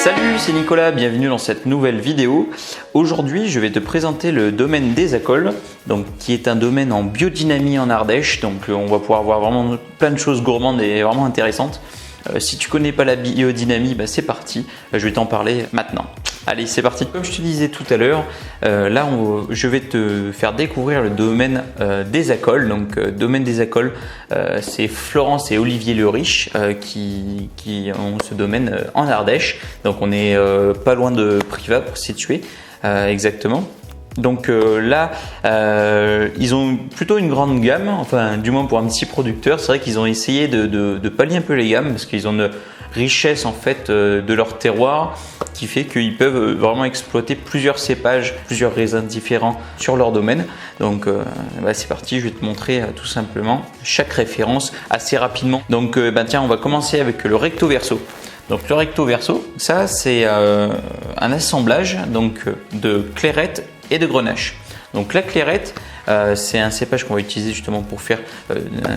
Salut, c'est Nicolas, bienvenue dans cette nouvelle vidéo. Aujourd'hui, je vais te présenter le domaine des Acoles, qui est un domaine en biodynamie en Ardèche. Donc, on va pouvoir voir vraiment plein de choses gourmandes et vraiment intéressantes. Si tu connais pas la biodynamie, c'est parti. Je vais t'en parler maintenant. Allez, c'est parti. Comme je te disais tout à l'heure, je vais te faire découvrir le domaine des Acoles. Donc, domaine des Acoles, c'est Florence et Olivier Le Riche qui ont ce domaine en Ardèche. Donc, on est pas loin de Privas pour se situer exactement. Donc là, ils ont plutôt une grande gamme, enfin du moins pour un petit producteur. C'est vrai qu'ils ont essayé de pallier un peu les gammes parce qu'ils ont une richesse en fait de leur terroir qui fait qu'ils peuvent vraiment exploiter plusieurs cépages, plusieurs raisins différents sur leur domaine. Donc c'est parti, je vais te montrer tout simplement chaque référence assez rapidement. Donc tiens, on va commencer avec le recto verso. Donc le recto verso, ça c'est un assemblage de clairette et de grenache. Donc la clairette, c'est un cépage qu'on va utiliser justement pour faire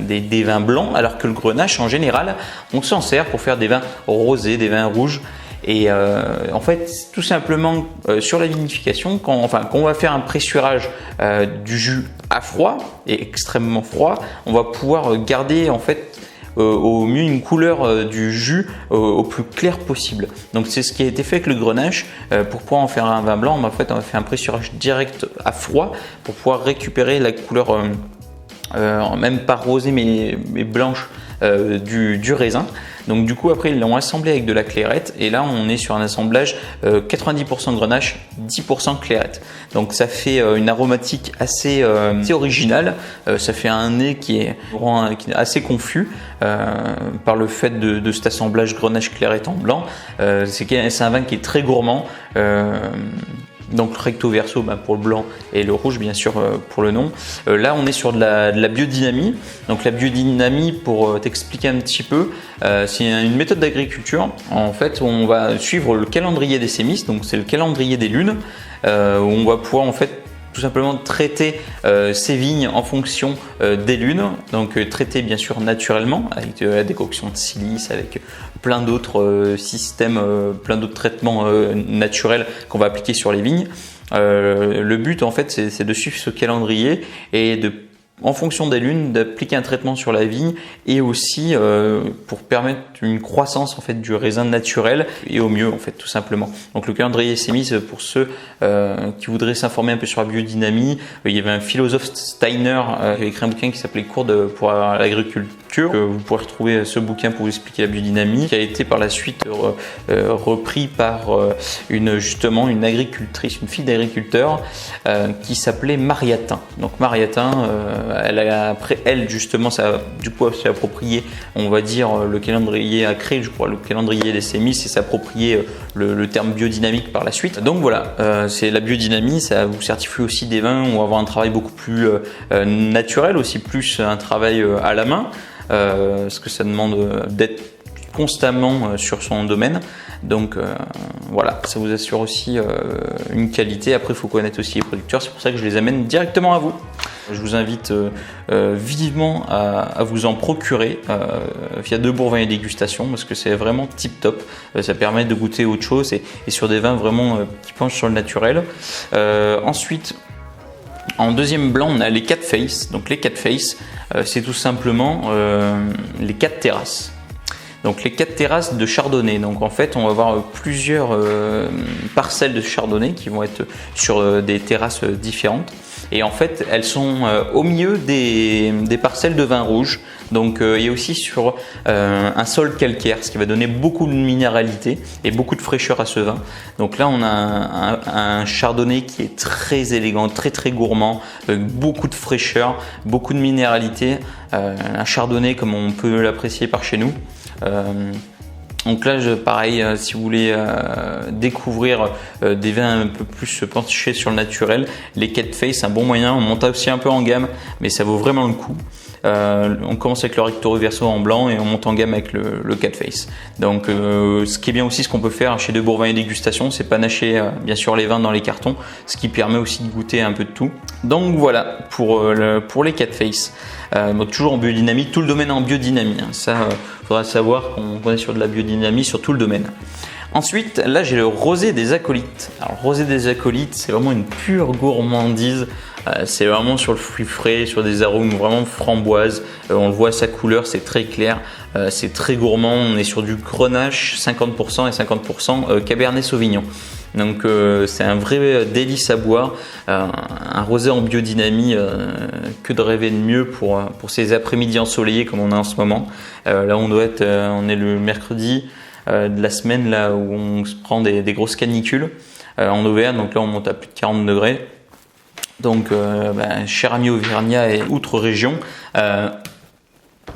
des vins blancs, alors que le grenache en général, on s'en sert pour faire des vins rosés, des vins rouges. Et en fait, tout simplement sur la vinification, quand on va faire un pressurage du jus à froid et extrêmement froid, on va pouvoir garder en fait au mieux une couleur du jus au plus clair possible. Donc c'est ce qui a été fait avec le grenache. Pour pouvoir en faire un vin blanc, on a fait un pressurage direct à froid pour pouvoir récupérer la couleur même pas rosée mais blanche du raisin. Donc du coup après ils l'ont assemblé avec de la clairette et là on est sur un assemblage 90% grenache, 10% clairette. Donc ça fait une aromatique assez originale, ça fait un nez qui est assez confus par le fait de cet assemblage grenache-clairette en blanc. C'est un vin qui est très gourmand. Donc recto verso pour le blanc et le rouge bien sûr pour le nom. Là on est sur de la biodynamie. Donc la biodynamie, pour t'expliquer un petit peu, c'est une méthode d'agriculture. En fait on va suivre le calendrier des sémices, donc c'est le calendrier des lunes, où on va pouvoir en fait tout simplement traiter ces vignes en fonction des lunes, donc traiter bien sûr naturellement avec de la décoction de silice, avec plein d'autres systèmes, plein d'autres traitements naturels qu'on va appliquer sur les vignes. Le but en fait c'est de suivre ce calendrier et en fonction des lunes, d'appliquer un traitement sur la vigne et aussi pour permettre une croissance en fait du raisin naturel et au mieux en fait tout simplement. Donc le calendrier sémice, pour ceux qui voudraient s'informer un peu sur la biodynamie, il y avait un philosophe Steiner qui a écrit un bouquin qui s'appelait Cours pour l'agriculture. Vous pourrez retrouver ce bouquin pour vous expliquer la biodynamie, qui a été par la suite repris par une agricultrice, une fille d'agriculteur qui s'appelait Mariatin. Donc Mariatin, elle justement, ça s'est approprié, on va dire, le calendrier, a créé, je crois, le calendrier des sémices et s'est approprié le terme biodynamique par la suite. Donc voilà, c'est la biodynamie, ça vous certifie aussi des vins où on va avoir un travail beaucoup plus naturel, aussi plus un travail à la main, parce que ça demande d'être constamment sur son domaine. Donc voilà, ça vous assure aussi une qualité. Après, il faut connaître aussi les producteurs, c'est pour ça que je les amène directement à vous. Je vous invite vivement à vous en procurer via De Bourvin et Dégustation, parce que c'est vraiment tip top. Ça permet de goûter autre chose et sur des vins vraiment qui penchent sur le naturel. Ensuite, en deuxième blanc, on a les 4 Faces. Donc les 4 Faces, c'est tout simplement les 4 terrasses. Donc les 4 terrasses de chardonnay. Donc en fait on va avoir plusieurs parcelles de chardonnay qui vont être sur des terrasses différentes. Et en fait elles sont au milieu des parcelles de vin rouge. Donc et aussi sur un sol calcaire, ce qui va donner beaucoup de minéralité et beaucoup de fraîcheur à ce vin. Donc là on a un chardonnay qui est très élégant, très très gourmand, beaucoup de fraîcheur, beaucoup de minéralité. Un chardonnay comme on peut l'apprécier par chez nous. Donc là, pareil, si vous voulez découvrir des vins un peu plus penchés sur le naturel, les 4 Faces, c'est un bon moyen. On monte aussi un peu en gamme, mais ça vaut vraiment le coup. On commence avec le recto verso en blanc et on monte en gamme avec le 4 Faces. Donc ce qui est bien aussi, ce qu'on peut faire chez De Bourvin et Dégustation, c'est panacher bien sûr les vins dans les cartons, ce qui permet aussi de goûter un peu de tout. Donc voilà pour les 4 Faces. Donc toujours en biodynamie, tout le domaine en biodynamie. Ça, faudra savoir qu'on est sur de la biodynamie sur tout le domaine. Ensuite, là j'ai le rosé des acolytes. Alors rosé des acolytes, c'est vraiment une pure gourmandise. C'est vraiment sur le fruit frais, sur des arômes vraiment framboise. On le voit, sa couleur, c'est très clair. C'est très gourmand. On est sur du Grenache 50% et 50% Cabernet Sauvignon. Donc c'est un vrai délice à boire. Un rosé en biodynamie, que de rêver de mieux pour ces après-midi ensoleillés comme on a en ce moment. Là on est le mercredi de la semaine là où on se prend des grosses canicules en Auvergne. Donc là on monte à plus de 40 degrés. Donc, cher ami Auvergnat et outre-région,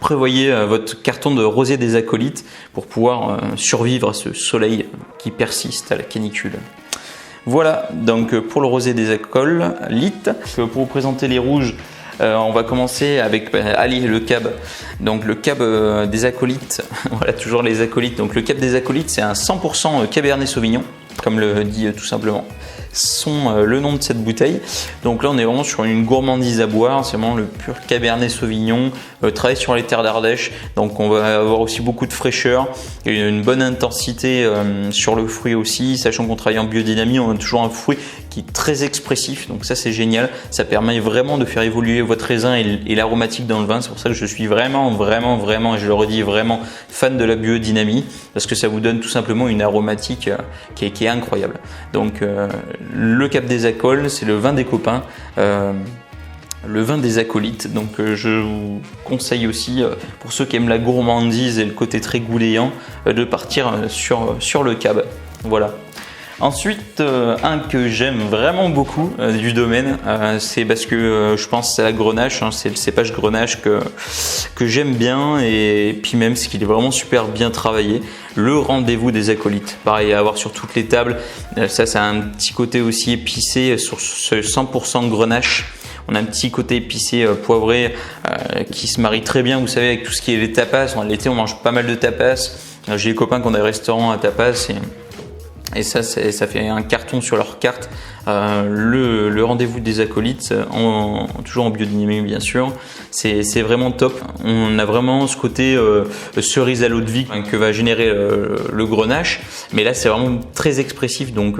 prévoyez votre carton de rosé des acolytes pour pouvoir survivre à ce soleil qui persiste à la canicule. Voilà, donc pour le rosé des acolytes, pour vous présenter les rouges, on va commencer avec Ali le cab. Donc le cab des acolytes, voilà toujours les acolytes. Donc le cab des acolytes, c'est un 100% Cabernet Sauvignon, comme le dit tout simplement le nom de cette bouteille. Donc là on est vraiment sur une gourmandise à boire, c'est vraiment le pur Cabernet Sauvignon, travaillé sur les terres d'Ardèche, donc on va avoir aussi beaucoup de fraîcheur et une bonne intensité sur le fruit aussi, sachant qu'on travaille en biodynamie, on a toujours un fruit qui est très expressif, donc ça c'est génial, ça permet vraiment de faire évoluer votre raisin et l'aromatique dans le vin. C'est pour ça que je suis vraiment, et je le redis, vraiment fan de la biodynamie, parce que ça vous donne tout simplement une aromatique qui est incroyable. Donc le Cap des Acoles, c'est le vin des copains, le vin des acolytes. Donc je vous conseille aussi, pour ceux qui aiment la gourmandise et le côté très gouléant, de partir sur le cab. Voilà. Ensuite, un que j'aime vraiment beaucoup du domaine, c'est parce que je pense que c'est la Grenache, c'est le cépage Grenache que j'aime bien, et puis même ce qu'il est vraiment super bien travaillé. Le rendez-vous des acolytes, pareil à avoir sur toutes les tables. Ça a un petit côté aussi épicé sur ce 100% Grenache. On a un petit côté épicé poivré qui se marie très bien, vous savez, avec tout ce qui est les tapas. L'été, on mange pas mal de tapas. J'ai des copains qui ont des restaurants à tapas et ça fait un carton sur leur carte. Le rendez-vous des acolytes, toujours en biodynamie bien sûr, c'est vraiment top. On a vraiment ce côté cerise à l'eau de vie que va générer le Grenache, mais là c'est vraiment très expressif. Donc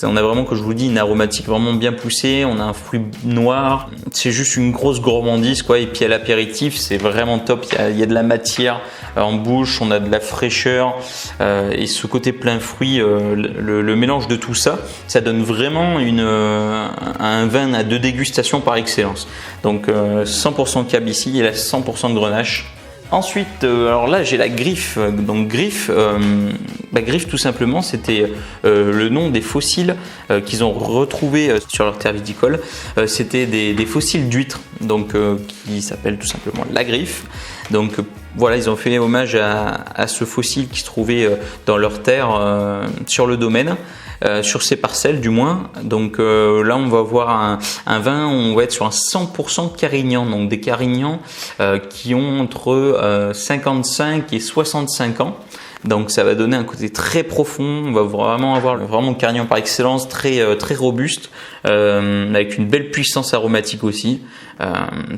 on a vraiment, comme je vous dis, une aromatique vraiment bien poussée. On a un fruit noir, c'est juste une grosse gourmandise quoi. Et puis à l'apéritif c'est vraiment top. Il y a de la matière en bouche, on a de la fraîcheur et ce côté plein fruit, le mélange de tout ça, ça donne vraiment un vin à 2 dégustations par excellence. Donc 100% cab ici et là 100% de Grenache. Ensuite, alors là j'ai la Griffe. Donc Griffe, Griffe tout simplement c'était le nom des fossiles qu'ils ont retrouvés sur leur terre viticole. C'était des fossiles d'huîtres, donc qui s'appellent tout simplement la Griffe. Donc voilà, ils ont fait hommage à ce fossile qui se trouvait dans leur terre sur le domaine. Sur ces parcelles du moins. Donc là on va avoir un vin, on va être sur un 100% Carignan, donc des Carignans qui ont entre 55 et 65 ans. Donc ça va donner un côté très profond, on va vraiment avoir le Carignan par excellence, très robuste, avec une belle puissance aromatique aussi.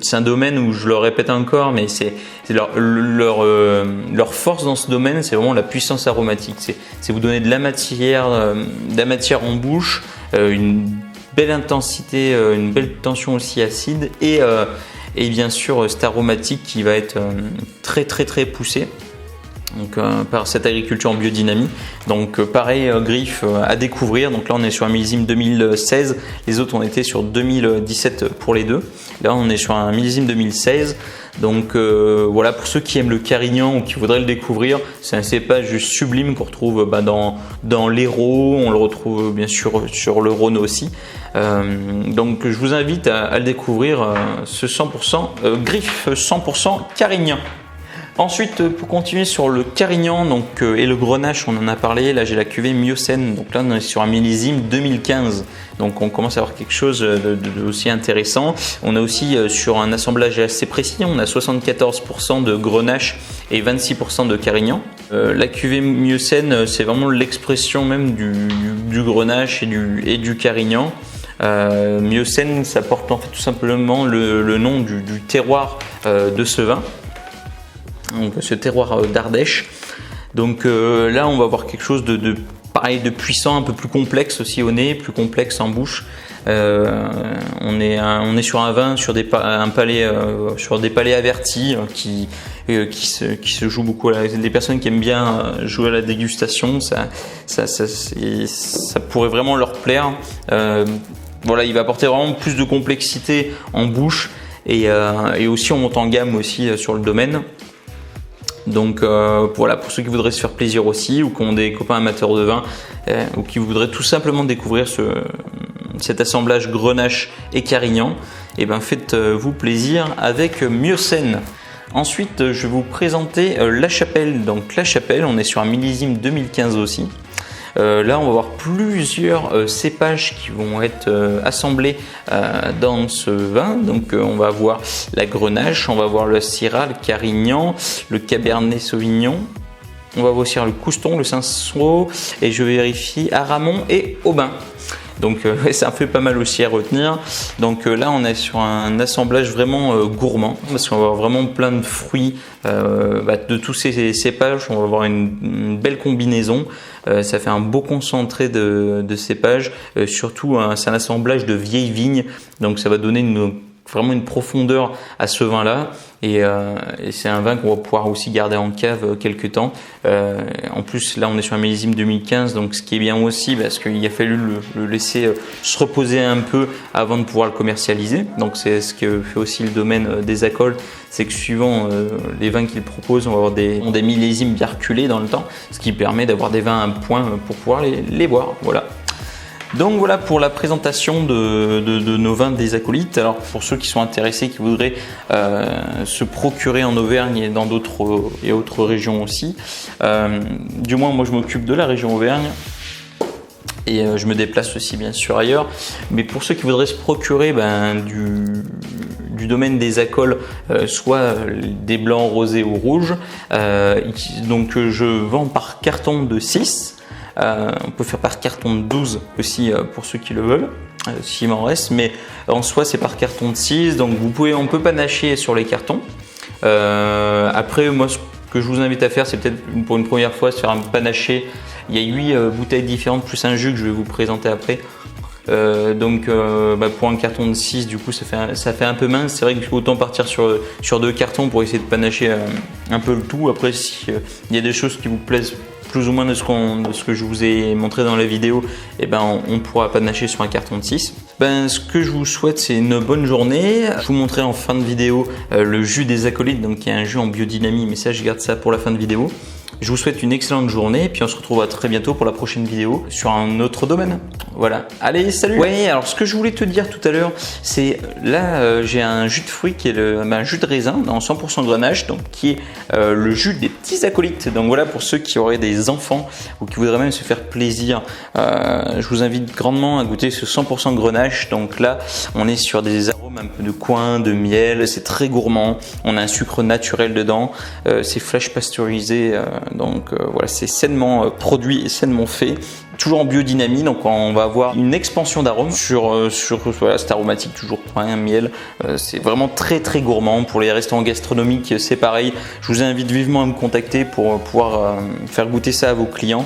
C'est un domaine où, je le répète encore, mais c'est leur force dans ce domaine, c'est vraiment la puissance aromatique. C'est vous donner de la matière en bouche, une belle intensité, une belle tension aussi acide, et bien sûr cette aromatique qui va être très poussée. Donc par cette agriculture en biodynamie. Donc pareil, Griffe à découvrir. Donc là on est sur un millésime 2016, les autres on était sur 2017 pour les deux. Là on est sur un millésime 2016. Donc voilà, pour ceux qui aiment le Carignan ou qui voudraient le découvrir, c'est un cépage sublime qu'on retrouve dans l'Hérault, on le retrouve bien sûr sur le Rhône aussi. Donc je vous invite à le découvrir, ce 100% Griffe 100% Carignan. Ensuite, pour continuer sur le Carignan et le Grenache, on en a parlé. Là, j'ai la cuvée Miocène. Donc là, on est sur un millésime 2015. Donc on commence à avoir quelque chose de aussi intéressant. On a aussi sur un assemblage assez précis, on a 74% de Grenache et 26% de Carignan. La cuvée Miocène, c'est vraiment l'expression même du Grenache et du Carignan. Miocène, ça porte en fait tout simplement le nom du terroir de ce vin. Donc ce terroir d'Ardèche. Donc là, on va voir quelque chose pareil, de puissant, un peu plus complexe aussi au nez, plus complexe en bouche. On est sur un vin, sur des palais avertis qui se joue beaucoup. Des personnes qui aiment bien jouer à la dégustation, ça pourrait vraiment leur plaire. Voilà, il va apporter vraiment plus de complexité en bouche et aussi on monte en gamme aussi sur le domaine. Donc voilà, pour ceux qui voudraient se faire plaisir aussi ou qui ont des copains amateurs de vin ou qui voudraient tout simplement découvrir cet assemblage Grenache et Carignan, et ben faites-vous plaisir avec Miocène. Ensuite, je vais vous présenter La Chapelle. Donc La Chapelle, on est sur un millésime 2015 aussi. Là, on va voir plusieurs cépages qui vont être assemblés dans ce vin. Donc, on va avoir la Grenache, on va voir le Syrah, le Carignan, le Cabernet Sauvignon. On va voir aussi le Couston, le Cinsault et je vérifie Aramon et Aubin. Donc ça fait pas mal aussi à retenir. Donc là on est sur un assemblage vraiment gourmand parce qu'on va avoir vraiment plein de fruits de tous ces cépages. On va avoir une belle combinaison. Ça fait un beau concentré de cépages. Surtout c'est un assemblage de vieilles vignes. Donc ça va donner vraiment une profondeur à ce vin là et c'est un vin qu'on va pouvoir aussi garder en cave quelques temps. En plus là on est sur un millésime 2015, donc ce qui est bien aussi parce qu'il a fallu le laisser se reposer un peu avant de pouvoir le commercialiser. Donc c'est ce que fait aussi le domaine des Acoles, c'est que suivant les vins qu'ils proposent, on va avoir des millésimes bien reculés dans le temps, ce qui permet d'avoir des vins à point pour pouvoir les boire. Voilà. Donc voilà pour la présentation de nos vins des Acolytes. Alors pour ceux qui sont intéressés, qui voudraient se procurer en Auvergne et dans d'autres et autres régions aussi, du moins moi je m'occupe de la région Auvergne et je me déplace aussi bien sûr ailleurs. Mais pour ceux qui voudraient se procurer du domaine des Acoles, soit des blancs, rosés ou rouges, donc je vends par carton de 6. On peut faire par carton de 12 aussi pour ceux qui le veulent, s'il m'en reste, mais en soi c'est par carton de 6, donc on peut panacher sur les cartons. Après moi ce que je vous invite à faire, c'est peut-être pour une première fois se faire un panaché. Il y a 8 bouteilles différentes plus un jus que je vais vous présenter après. Pour un carton de 6 du coup ça fait un peu mince. C'est vrai qu'il faut autant partir sur 2 cartons pour essayer de panacher un peu le tout. Après si il y a des choses qui vous plaisent plus ou moins de ce que je vous ai montré dans la vidéo, et on pourra panacher sur un carton de 6. Ce que je vous souhaite, c'est une bonne journée. Je vous montrerai en fin de vidéo le jus des Acolytes, donc qui est un jus en biodynamie, mais ça je garde ça pour la fin de vidéo. Je vous souhaite une excellente journée et puis on se retrouvera très bientôt pour la prochaine vidéo sur un autre domaine. Voilà, allez, salut. Ouais, alors ce que je voulais te dire tout à l'heure, c'est là j'ai un jus de fruits qui est un jus de raisin en 100% Grenache, donc qui est le jus des petits Acolytes. Donc voilà, pour ceux qui auraient des enfants ou qui voudraient même se faire plaisir, je vous invite grandement à goûter ce 100% Grenache. Donc là, on est sur des arômes un peu de coin, de miel, c'est très gourmand. On a un sucre naturel dedans, c'est flash pasteurisé. Voilà, c'est sainement produit et sainement fait, toujours en biodynamie. Donc on va avoir une expansion d'arômes sur voilà, cette aromatique, toujours coin, miel. C'est vraiment très très gourmand. Pour les restaurants gastronomiques, c'est pareil. Je vous invite vivement à me contacter pour pouvoir faire goûter ça à vos clients.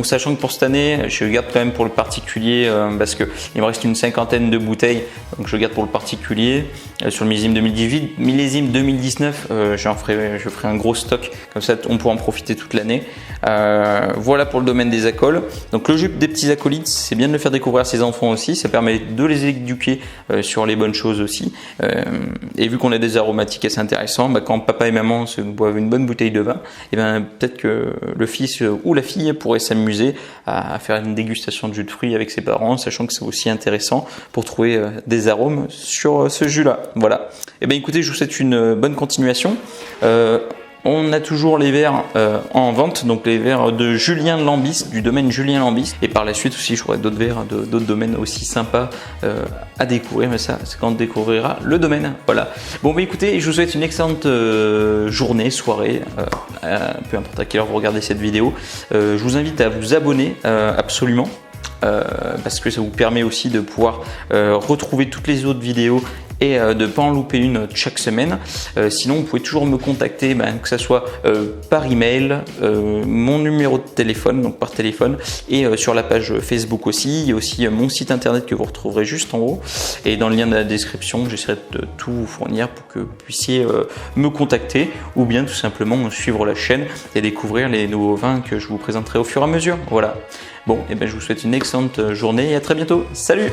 Sachant que pour cette année, je garde quand même pour le particulier parce que il me reste une 50aine de bouteilles, donc je garde pour le particulier. Sur le millésime 2018, millésime 2019, je ferai un gros stock, comme ça on pourra en profiter toute l'année. Voilà pour le domaine des Acoles. Donc le jus des petits Acolytes, c'est bien de le faire découvrir à ses enfants aussi, ça permet de les éduquer sur les bonnes choses aussi. Et vu qu'on a des aromatiques assez intéressants, quand papa et maman se boivent une bonne bouteille de vin, et peut-être que le fils ou la fille pourrait s'amuser à faire une dégustation de jus de fruits avec ses parents, sachant que c'est aussi intéressant pour trouver des arômes sur ce jus-là. Voilà. Écoutez, je vous souhaite une bonne continuation. On a toujours les verres en vente, donc les verres de Julien Lambis, du domaine Julien Lambis. Et par la suite aussi, j'aurai d'autres verres d'autres domaines aussi sympas à découvrir. Mais ça, c'est quand on découvrira le domaine. Voilà. Écoutez, je vous souhaite une excellente journée, soirée, peu importe à quelle heure vous regardez cette vidéo. Je vous invite à vous abonner absolument. Parce que ça vous permet aussi de pouvoir retrouver toutes les autres vidéos et de ne pas en louper une chaque semaine. Sinon, vous pouvez toujours me contacter, que ce soit par email, mon numéro de téléphone, donc par téléphone, et sur la page Facebook aussi. Il y a aussi mon site internet que vous retrouverez juste en haut. Et dans le lien de la description, j'essaierai de tout vous fournir pour que vous puissiez me contacter ou bien tout simplement suivre la chaîne et découvrir les nouveaux vins que je vous présenterai au fur et à mesure. Voilà. Bon, et je vous souhaite une excellente journée et à très bientôt. Salut!